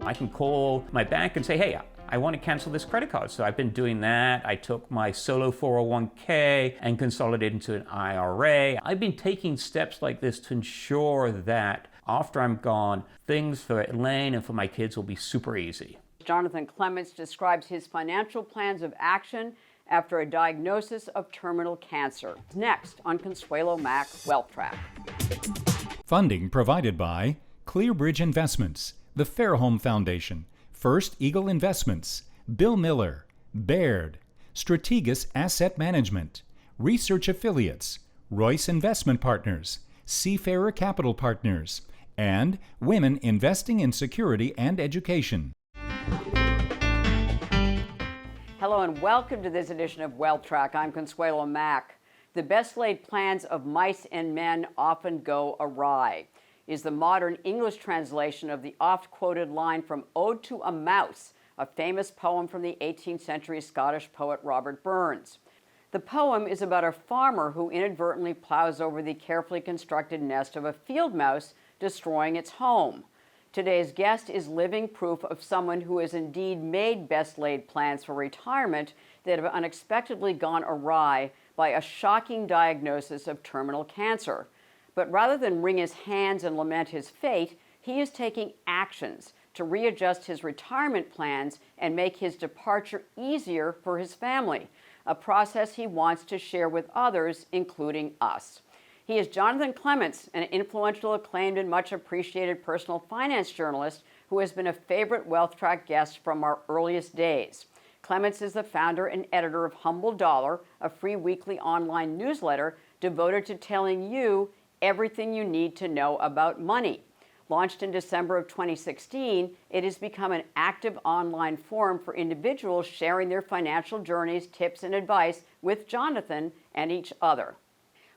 I can call my bank and say, hey, I want to cancel this credit card. So I've been doing that. I took my solo 401k and consolidated into an IRA. I've been taking steps like this to ensure that after I'm gone, things for Elaine and for my kids will be super easy. Jonathan Clements describes his financial plans of action after a diagnosis of terminal cancer. Next on Consuelo Mack Wealth Track. Funding provided by ClearBridge Investments, the Fairholme Foundation, First Eagle Investments, Bill Miller, Baird, Strategas Asset Management, Research Affiliates, Royce Investment Partners, Seafarer Capital Partners, and Women Investing in Security and Education. Hello and welcome to this edition of Wealth Track. I'm Consuelo Mack. The best laid plans of mice and men often go awry is the modern English translation of the oft-quoted line from Ode to a Mouse, a famous poem from the 18th century Scottish poet Robert Burns. The poem is about a farmer who inadvertently plows over the carefully constructed nest of a field mouse, destroying its home. Today's guest is living proof of someone who has indeed made best-laid plans for retirement that have unexpectedly gone awry by a shocking diagnosis of terminal cancer. But rather than wring his hands and lament his fate, he is taking actions to readjust his retirement plans and make his departure easier for his family, a process he wants to share with others, including us. He is Jonathan Clements, an influential, acclaimed, and much appreciated personal finance journalist who has been a favorite Wealth Track guest from our earliest days. Clements is the founder and editor of Humble Dollar, a free weekly online newsletter devoted to telling you everything you need to know about money. Launched in December of 2016, it has become an active online forum for individuals sharing their financial journeys, tips, and advice with Jonathan and each other.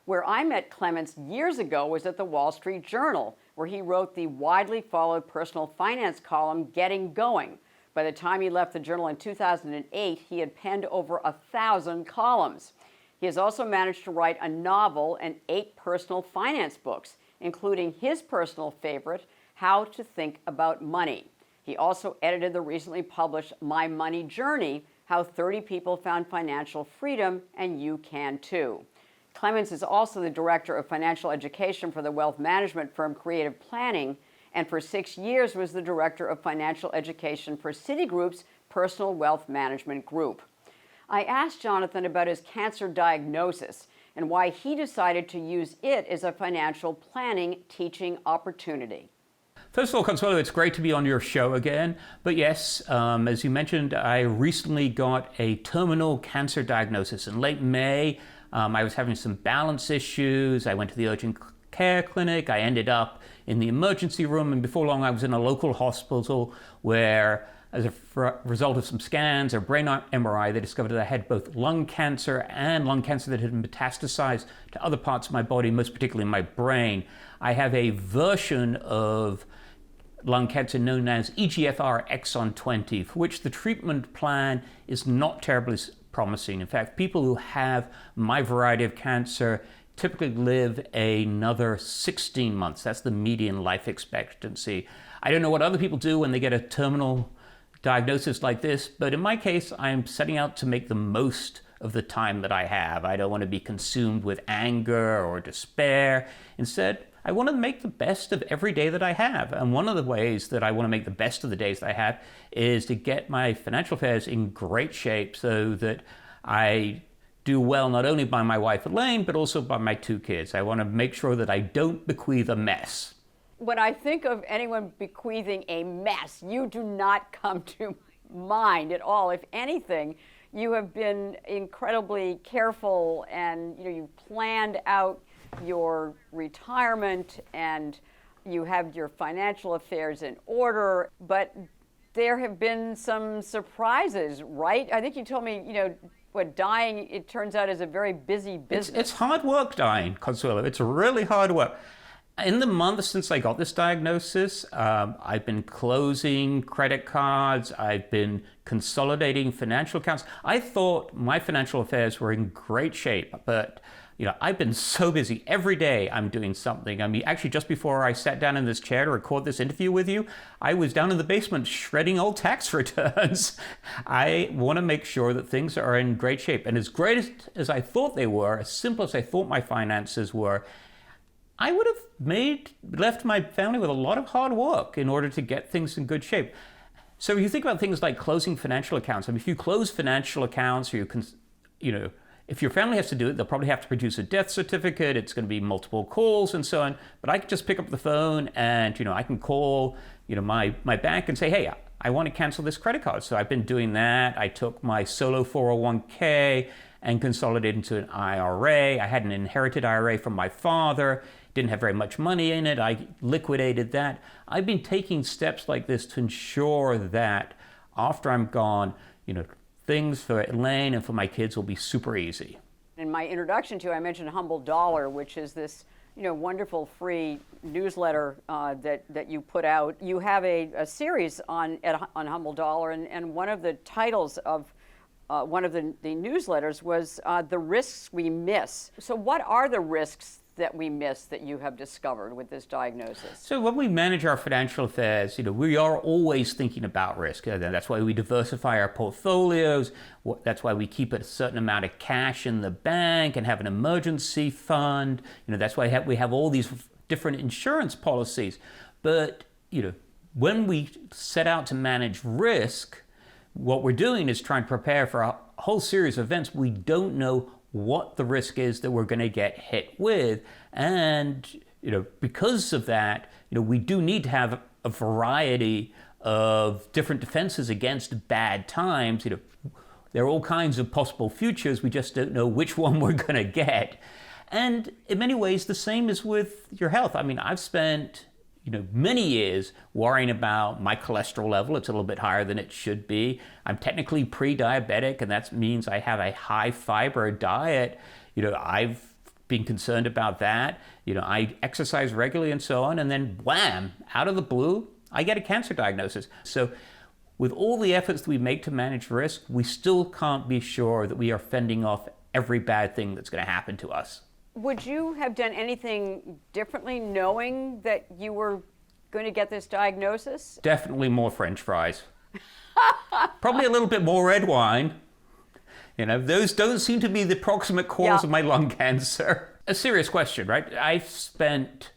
Where I met Clements years ago was at the Wall Street Journal, where he wrote the widely followed personal finance column, Getting Going. By the time he left the Journal in 2008, he had penned over 1,000 columns. He has also managed to write a novel and 8 personal finance books, including his personal favorite, How to Think About Money. He also edited the recently published My Money Journey, How 30 People Found Financial Freedom, and You Can Too. Clements is also the director of financial education for the wealth management firm Creative Planning, and for 6 years was the director of financial education for Citigroup's Personal Wealth Management Group. I asked Jonathan about his cancer diagnosis and why he decided to use it as a financial planning teaching opportunity. First of all, Consuelo, it's great to be on your show again. But yes, as you mentioned, I recently got a terminal cancer diagnosis. In late May, I was having some balance issues. I went to the urgent care clinic. I ended up in the emergency room. And before long, I was in a local hospital where, as a result of some scans or brain MRI, they discovered that I had both lung cancer and lung cancer that had metastasized to other parts of my body, most particularly my brain. I have a version of lung cancer known as EGFR exon 20, for which the treatment plan is not terribly promising. In fact, people who have my variety of cancer typically live another 16 months. That's the median life expectancy. I don't know what other people do when they get a terminal diagnosis like this, but in my case, I'm setting out to make the most of the time that I have. I don't want to be consumed with anger or despair. Instead, I want to make the best of every day that I have. And one of the ways that I want to make the best of the days that I have is to get my financial affairs in great shape so that I do well not only by my wife Elaine, but also by my 2 kids. I want to make sure that I don't bequeath a mess. When I think of anyone bequeathing a mess, you do not come to mind at all. If anything, you have been incredibly careful and you've planned out your retirement and you have your financial affairs in order, but there have been some surprises, right? I think you told me, dying, it turns out, is a very busy business. It's hard work dying, Consuelo. It's really hard work. In the month since I got this diagnosis, I've been closing credit cards, I've been consolidating financial accounts. I thought my financial affairs were in great shape, but I've been so busy. Every day I'm doing something. I mean, actually, just before I sat down in this chair to record this interview with you, I was down in the basement shredding old tax returns. I want to make sure that things are in great shape. And as great as I thought they were, as simple as I thought my finances were, I would have left my family with a lot of hard work in order to get things in good shape. So if you think about things like closing financial accounts, I mean, if you close financial accounts, or if your family has to do it, they'll probably have to produce a death certificate. It's going to be multiple calls and so on. But I can just pick up the phone and, I can call, my bank and say, hey, I want to cancel this credit card. So I've been doing that. I took my solo 401k and consolidated into an IRA. I had an inherited IRA from my father. Didn't have very much money in it. I liquidated that. I've been taking steps like this to ensure that after I'm gone, things for Elaine and for my kids will be super easy. In my introduction to you, I mentioned Humble Dollar, which is this wonderful free newsletter that you put out. You have a series on Humble Dollar, and one of the titles of one of the newsletters was The Risks We Miss. So what are the risks that we miss that you have discovered with this diagnosis? So when we manage our financial affairs, we are always thinking about risk. That's why we diversify our portfolios. That's why we keep a certain amount of cash in the bank and have an emergency fund. That's why we have all these different insurance policies. But, when we set out to manage risk, what we're doing is trying to prepare for a whole series of events we don't know what the risk is that we're going to get hit with. And, because of that, we do need to have a variety of different defenses against bad times. There are all kinds of possible futures. We just don't know which one we're going to get. And in many ways, the same is with your health. I mean, I've spent many years worrying about my cholesterol level. It's a little bit higher than it should be. I'm technically pre-diabetic, and that means I have a high fiber diet. I've been concerned about that. I exercise regularly and so on, and then wham, out of the blue, I get a cancer diagnosis. So with all the efforts that we make to manage risk, we still can't be sure that we are fending off every bad thing that's going to happen to us. Would you have done anything differently knowing that you were going to get this diagnosis? Definitely more French fries. Probably a little bit more red wine. Those don't seem to be the proximate cause of my lung cancer. A serious question, right? I've spent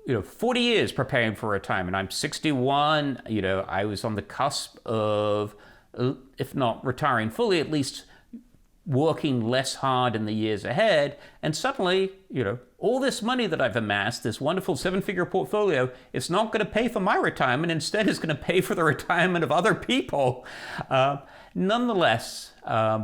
40 years preparing for retirement. I'm 61. I was on the cusp of, if not retiring fully, at least working less hard in the years ahead, and suddenly, all this money that I've amassed, this wonderful 7-figure portfolio, it's not going to pay for my retirement. Instead, it's going to pay for the retirement of other people. Nonetheless,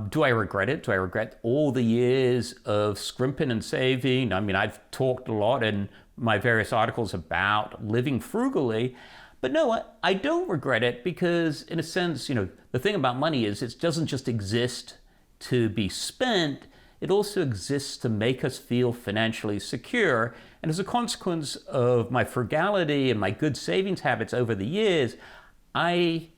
do I regret it? Do I regret all the years of scrimping and saving? I mean, I've talked a lot in my various articles about living frugally, but no, I don't regret it because, in a sense, the thing about money is it doesn't just exist to be spent, it also exists to make us feel financially secure. And as a consequence of my frugality and my good savings habits over the years, I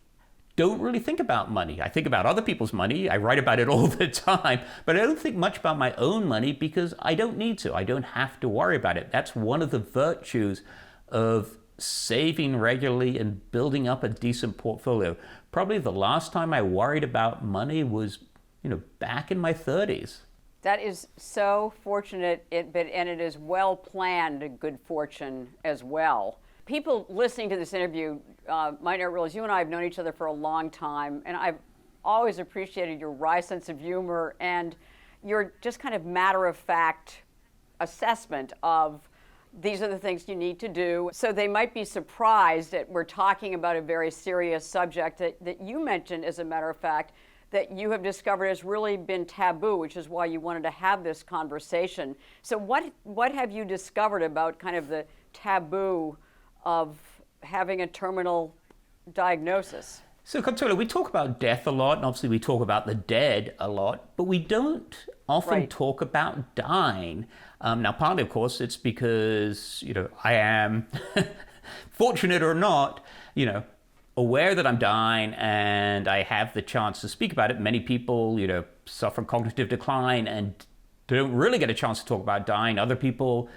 don't really think about money. I think about other people's money. I write about it all the time, but I don't think much about my own money because I don't need to. I don't have to worry about it. That's one of the virtues of saving regularly and building up a decent portfolio. Probably the last time I worried about money was back in my 30s. That is so fortunate, and it is well planned good fortune as well. People listening to this interview might not realize you and I have known each other for a long time, and I've always appreciated your wry sense of humor and your just kind of matter-of-fact assessment of these are the things you need to do. So they might be surprised that we're talking about a very serious subject that you mentioned, as a matter of fact, that you have discovered has really been taboo, which is why you wanted to have this conversation. So what have you discovered about kind of the taboo of having a terminal diagnosis? So, Consuelo, we talk about death a lot, and obviously we talk about the dead a lot, but we don't often talk about dying. Now, partly, of course, it's because, I am, fortunate or not, aware that I'm dying and I have the chance to speak about it. Many people, suffer cognitive decline and don't really get a chance to talk about dying. Other people,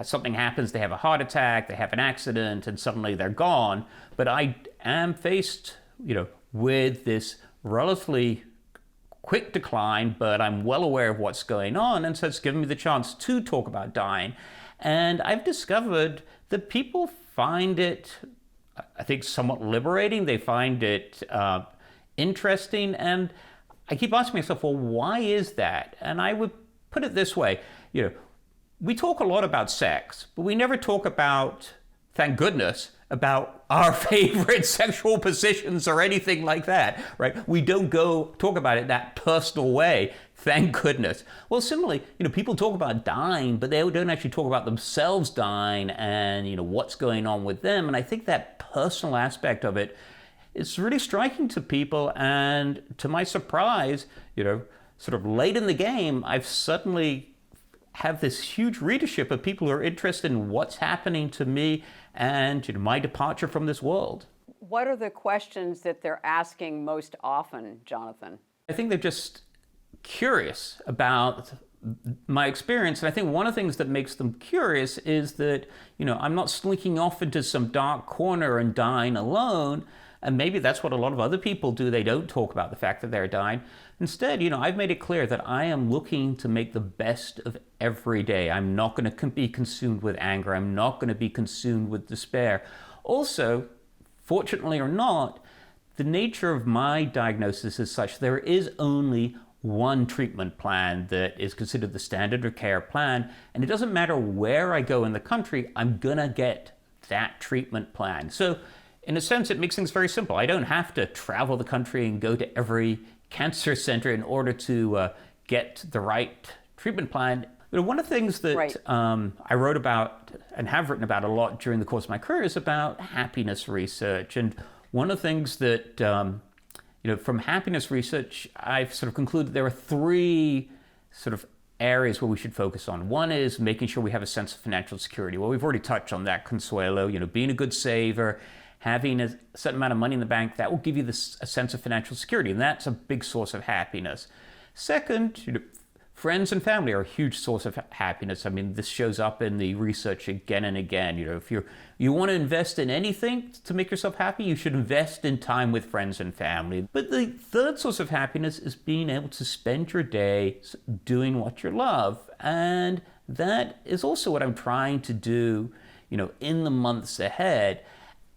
something happens, they have a heart attack, they have an accident, and suddenly they're gone. But I am faced, with this relatively quick decline, but I'm well aware of what's going on, and so it's given me the chance to talk about dying. And I've discovered that people find it, I think, somewhat liberating. They find it interesting, and I keep asking myself, well, why is that? And I would put it this way, we talk a lot about sex, but we never talk about, thank goodness, about our favorite sexual positions or anything like that, right? We don't go talk about it that personal way, thank goodness. Well, similarly, people talk about dying, but they don't actually talk about themselves dying and, what's going on with them. And I think that personal aspect of it is really striking to people. And to my surprise, sort of late in the game, I've suddenly have this huge readership of people who are interested in what's happening to me and my departure from this world. What are the questions that they're asking most often, Jonathan? I think they're just curious about my experience. And I think one of the things that makes them curious is that, I'm not slinking off into some dark corner and dying alone. And maybe that's what a lot of other people do. They don't talk about the fact that they're dying. Instead, I've made it clear that I am looking to make the best of every day. I'm not going to be consumed with anger. I'm not going to be consumed with despair. Also, fortunately or not, the nature of my diagnosis is such there is only one treatment plan that is considered the standard of care plan. And it doesn't matter where I go in the country, I'm going to get that treatment plan. So in a sense, it makes things very simple. I don't have to travel the country and go to every cancer center in order to get the right treatment plan. One of the things that Right. I wrote about and have written about a lot during the course of my career is about happiness research. And one of the things that, from happiness research, I've sort of concluded there are three sort of areas where we should focus on. One is making sure we have a sense of financial security. Well, we've already touched on that, Consuelo, being a good saver, having a certain amount of money in the bank, that will give you a sense of financial security, and that's a big source of happiness. Second, friends and family are a huge source of happiness. I mean, this shows up in the research again and again. If you want to invest in anything to make yourself happy, you should invest in time with friends and family. But the third source of happiness is being able to spend your day doing what you love. And that is also what I'm trying to do, in the months ahead.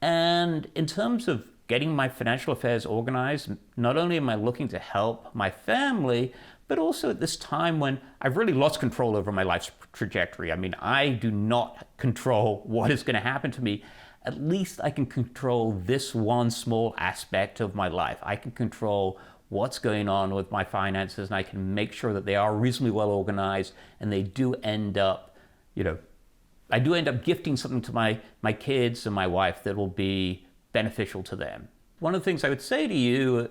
And in terms of getting my financial affairs organized, not only am I looking to help my family, but also at this time when I've really lost control over my life's trajectory. I mean, I do not control what is going to happen to me. At least I can control this one small aspect of my life. I can control what's going on with my finances, and I can make sure that they are reasonably well organized, and they do end up, I do end up gifting something to my kids and my wife that will be beneficial to them. One of the things I would say to you,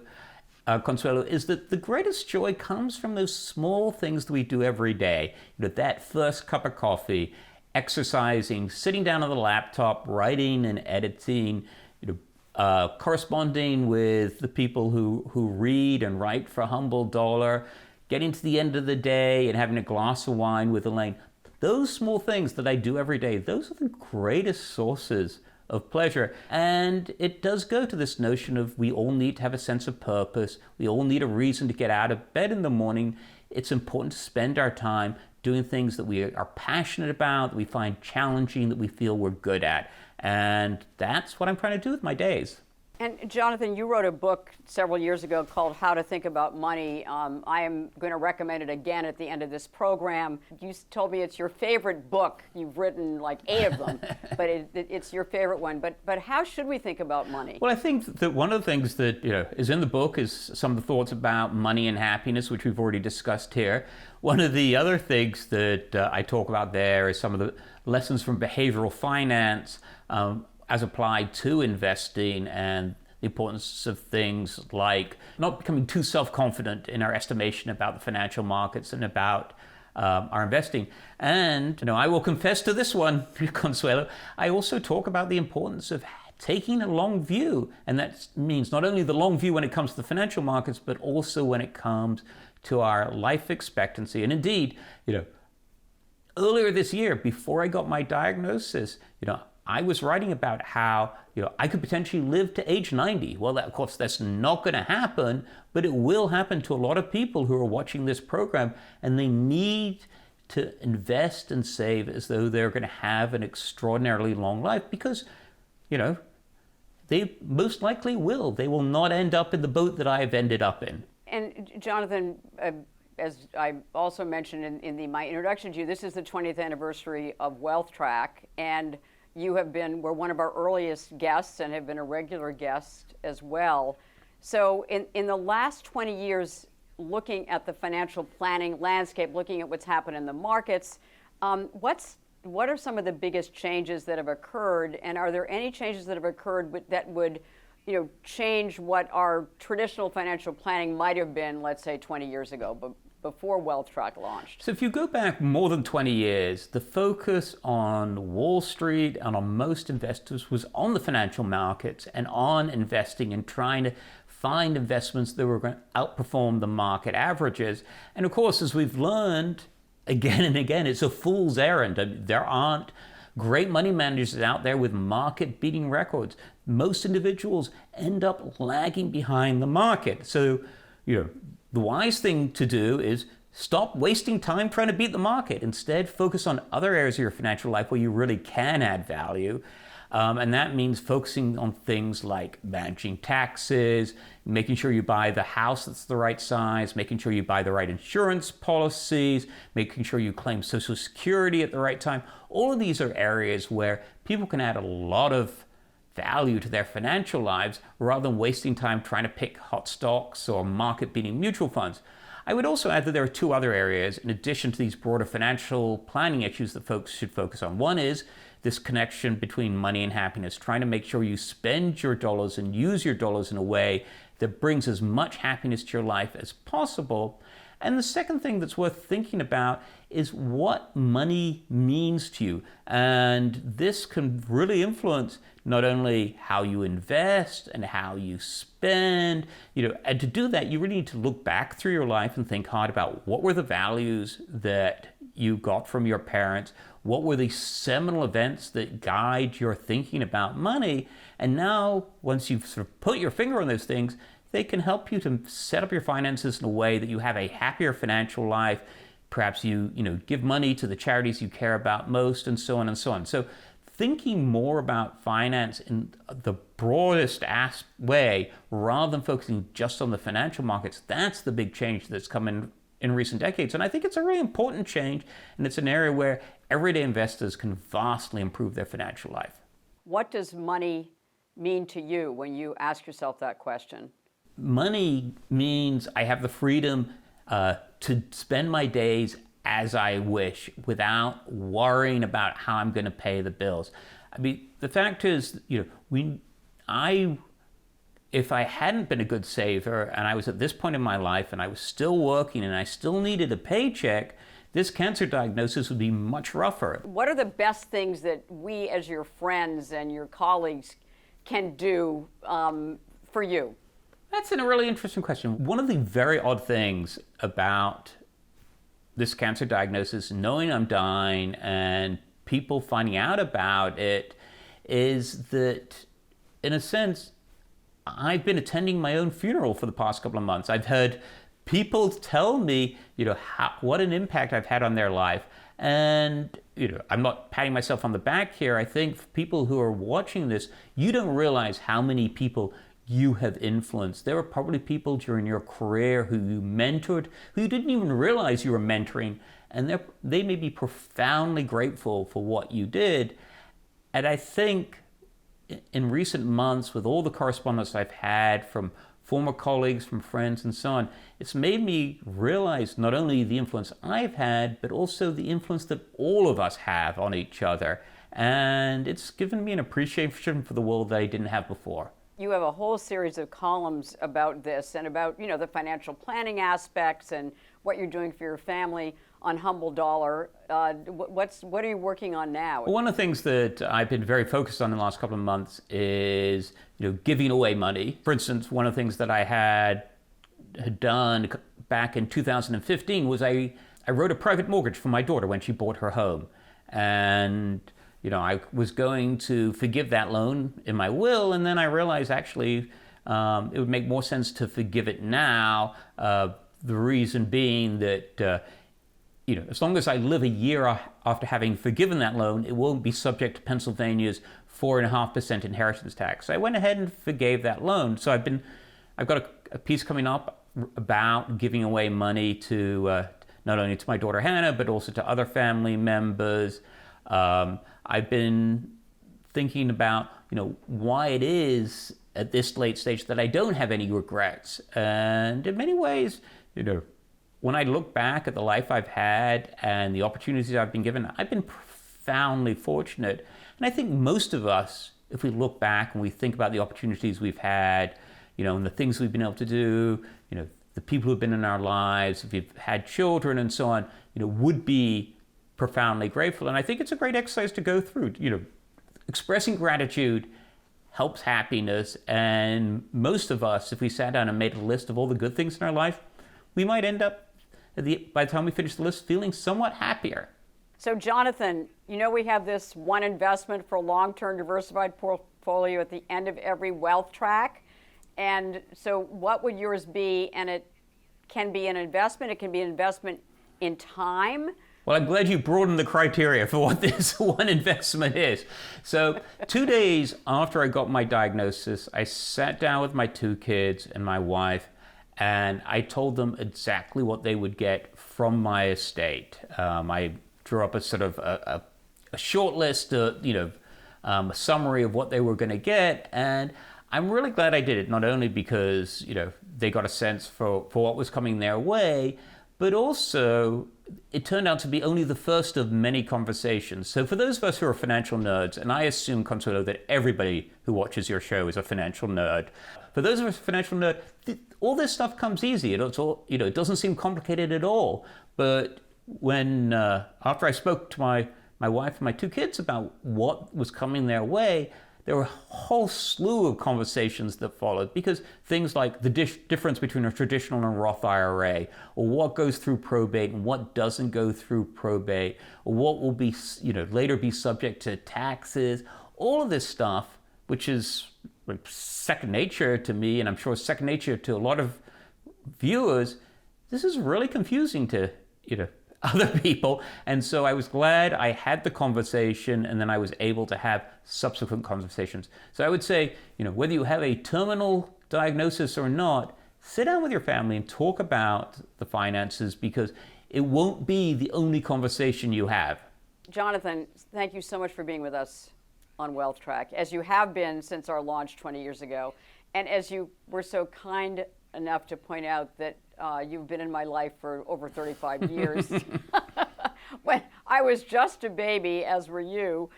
Consuelo, is that the greatest joy comes from those small things that we do every day. That first cup of coffee, exercising, sitting down on the laptop, writing and editing, corresponding with the people who read and write for a humble dollar, getting to the end of the day and having a glass of wine with Elaine. Those small things that I do every day, those are the greatest sources of pleasure. And it does go to this notion of we all need to have a sense of purpose. We all need a reason to get out of bed in the morning. It's important to spend our time doing things that we are passionate about, that we find challenging, that we feel we're good at. And that's what I'm trying to do with my days. And Jonathan, you wrote a book several years ago called How to Think About Money. I am going to recommend it again at the end of this program. You told me it's your favorite book. You've written like 8 of them, but it's your favorite one. But how should we think about money? Well, I think that one of the things that is in the book is some of the thoughts about money and happiness, which we've already discussed here. One of the other things that I talk about there is some of the lessons from behavioral finance, as applied to investing, and the importance of things like not becoming too self-confident in our estimation about the financial markets and about our investing. And I will confess to this one, Consuelo, I also talk about the importance of taking a long view. And that means not only the long view when it comes to the financial markets, but also when it comes to our life expectancy. And indeed, earlier this year, before I got my diagnosis, I was writing about how, I could potentially live to age 90. Well, of course, that's not going to happen, but it will happen to a lot of people who are watching this program, and they need to invest and save as though they're going to have an extraordinarily long life because, they most likely will. They will not end up in the boat that I've ended up in. And Jonathan, as I also mentioned in my introduction to you, this is the 20th anniversary of WealthTrack, and you were one of our earliest guests and have been a regular guest as well. So in the last 20 years, looking at the financial planning landscape, looking at what's happened in the markets, what are some of the biggest changes that have occurred, and are there any changes that have occurred that would change what our traditional financial planning might have been, let's say 20 years ago, but before WealthTrack launched? So if you go back more than 20 years, the focus on Wall Street and on most investors was on the financial markets and on investing and trying to find investments that were going to outperform the market averages. And of course, as we've learned again and again, it's a fool's errand. There aren't great money managers out there with market-beating records. Most individuals end up lagging behind the market. So, the wise thing to do is stop wasting time trying to beat the market. Instead, focus on other areas of your financial life where you really can add value. And that means focusing on things like managing taxes, making sure you buy the house that's the right size, making sure you buy the right insurance policies, making sure you claim Social Security at the right time. All of these are areas where people can add a lot of value to their financial lives rather than wasting time trying to pick hot stocks or market-beating mutual funds. I would also add that there are two other areas in addition to these broader financial planning issues that folks should focus on. One is this connection between money and happiness, trying to make sure you spend your dollars and use your dollars in a way that brings as much happiness to your life as possible. And the second thing that's worth thinking about is what money means to you. And this can really influence not only how you invest and how you spend, and to do that, you really need to look back through your life and think hard about what were the values that you got from your parents, what were the seminal events that guide your thinking about money, and now, once you've sort of put your finger on those things, they can help you to set up your finances in a way that you have a happier financial life. Perhaps you give money to the charities you care about most, and so on and so on. So thinking more about finance in the broadest way, rather than focusing just on the financial markets, that's the big change that's come in recent decades. And I think it's a really important change, and it's an area where everyday investors can vastly improve their financial life. What does money mean to you when you ask yourself that question? Money means I have the freedom to spend my days as I wish without worrying about how I'm going to pay the bills. I mean, the fact is, if I hadn't been a good saver and I was at this point in my life and I was still working and I still needed a paycheck, this cancer diagnosis would be much rougher. What are the best things that we as your friends and your colleagues can do for you? That's a really interesting question. One of the very odd things about this cancer diagnosis, knowing I'm dying and people finding out about it, is that, in a sense, I've been attending my own funeral for the past couple of months. I've heard people tell me, what an impact I've had on their life. And, I'm not patting myself on the back here. I think for people who are watching this, you don't realize how many people you have influenced. There were probably people during your career who you mentored, who you didn't even realize you were mentoring, and they may be profoundly grateful for what you did. And I think in recent months, with all the correspondence I've had from former colleagues, from friends, and so on, it's made me realize not only the influence I've had, but also the influence that all of us have on each other. And it's given me an appreciation for the world that I didn't have before. You have a whole series of columns about this and about, the financial planning aspects and what you're doing for your family on Humble Dollar. What are you working on now? One of the things that I've been very focused on in the last couple of months is, giving away money. For instance, one of the things that I had done back in 2015 was I wrote a private mortgage for my daughter when she bought her home. And, I was going to forgive that loan in my will, and then I realized actually it would make more sense to forgive it now. The reason being that, as long as I live a year after having forgiven that loan, it won't be subject to Pennsylvania's 4.5% inheritance tax. So I went ahead and forgave that loan. So I've got a piece coming up about giving away money to not only to my daughter Hannah, but also to other family members. I've been thinking about, why it is at this late stage that I don't have any regrets. And in many ways, when I look back at the life I've had and the opportunities I've been given, I've been profoundly fortunate. And I think most of us, if we look back and we think about the opportunities we've had, and the things we've been able to do, the people who've been in our lives, if we've had children and so on, would be profoundly grateful. And I think it's a great exercise to go through. Expressing gratitude helps happiness. And most of us, if we sat down and made a list of all the good things in our life, we might end up, by the time we finish the list, feeling somewhat happier. So Jonathan, we have this one investment for long-term diversified portfolio at the end of every wealth track. And so what would yours be? And it can be an investment. It can be an investment in time. Well, I'm glad you broadened the criteria for what this one investment is. So 2 days after I got my diagnosis, I sat down with my 2 kids and my wife, and I told them exactly what they would get from my estate. I drew up a sort of a short list, a summary of what they were going to get, and I'm really glad I did it, not only because, they got a sense for what was coming their way, but also it turned out to be only the first of many conversations. So for those of us who are financial nerds, and I assume, Consuelo, that everybody who watches your show is a financial nerd. For those of us financial nerd, all this stuff comes easy. It's all, it doesn't seem complicated at all. But when, after I spoke to my wife and my 2 kids about what was coming their way, there were a whole slew of conversations that followed, because things like the difference between a traditional and a Roth IRA, or what goes through probate and what doesn't go through probate, or what will be, later be subject to taxes, all of this stuff, which is second nature to me, and I'm sure second nature to a lot of viewers, this is really confusing to, other people. And so I was glad I had the conversation, and then I was able to have subsequent conversations. So I would say, whether you have a terminal diagnosis or not, sit down with your family and talk about the finances, because it won't be the only conversation you have. Jonathan, thank you so much for being with us on Wealth Track, as you have been since our launch 20 years ago. And as you were so kind enough to point out that you've been in my life for over 35 years. When I was just a baby, as were you.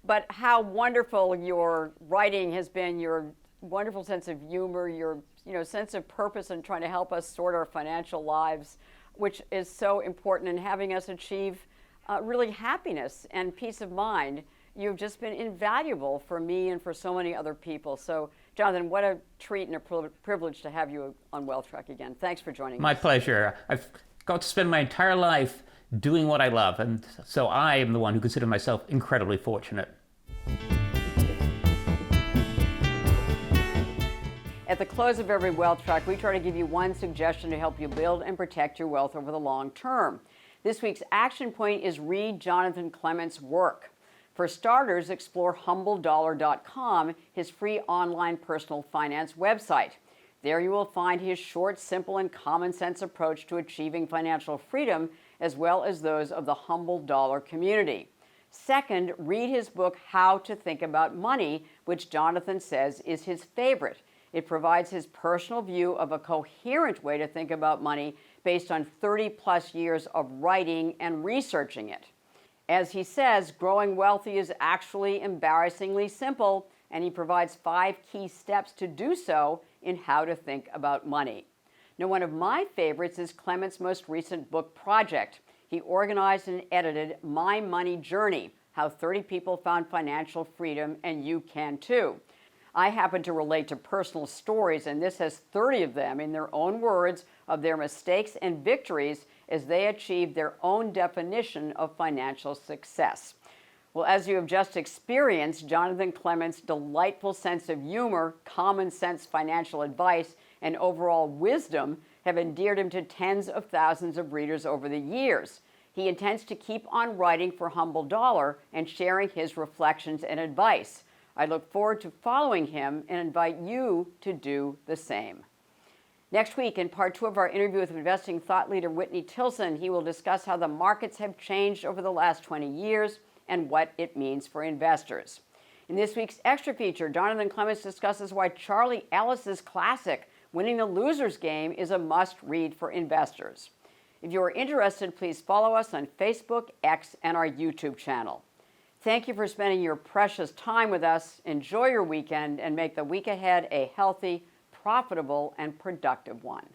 But how wonderful your writing has been, your wonderful sense of humor, your sense of purpose in trying to help us sort our financial lives, which is so important in having us achieve really happiness and peace of mind. You've just been invaluable for me and for so many other people. So, Jonathan, what a treat and a privilege to have you on Wealth Track again. Thanks for joining us. My pleasure. I've got to spend my entire life doing what I love, and so I am the one who consider myself incredibly fortunate. At the close of every Wealth Track, we try to give you one suggestion to help you build and protect your wealth over the long term. This week's action point is read Jonathan Clement's work. For starters, explore HumbleDollar.com, his free online personal finance website. There you will find his short, simple, and common sense approach to achieving financial freedom, as well as those of the Humble Dollar community. Second, read his book, How to Think About Money, which Jonathan says is his favorite. It provides his personal view of a coherent way to think about money based on 30-plus years of writing and researching it. As he says, growing wealthy is actually embarrassingly simple, and he provides 5 key steps to do so in How to Think About Money. Now, one of my favorites is Clement's most recent book project. He organized and edited My Money Journey, How 30 People Found Financial Freedom, and You Can Too. I happen to relate to personal stories, and this has 30 of them in their own words of their mistakes and victories as they achieved their own definition of financial success. Well, as you have just experienced, Jonathan Clement's delightful sense of humor, common sense financial advice, and overall wisdom have endeared him to tens of thousands of readers over the years. He intends to keep on writing for Humble Dollar and sharing his reflections and advice. I look forward to following him and invite you to do the same. Next week, in part 2 of our interview with investing thought leader Whitney Tilson, he will discuss how the markets have changed over the last 20 years and what it means for investors. In this week's extra feature, Jonathan Clements discusses why Charlie Ellis's classic, Winning the Loser's Game, is a must-read for investors. If you are interested, please follow us on Facebook, X, and our YouTube channel. Thank you for spending your precious time with us. Enjoy your weekend and make the week ahead a healthy, profitable, and productive one.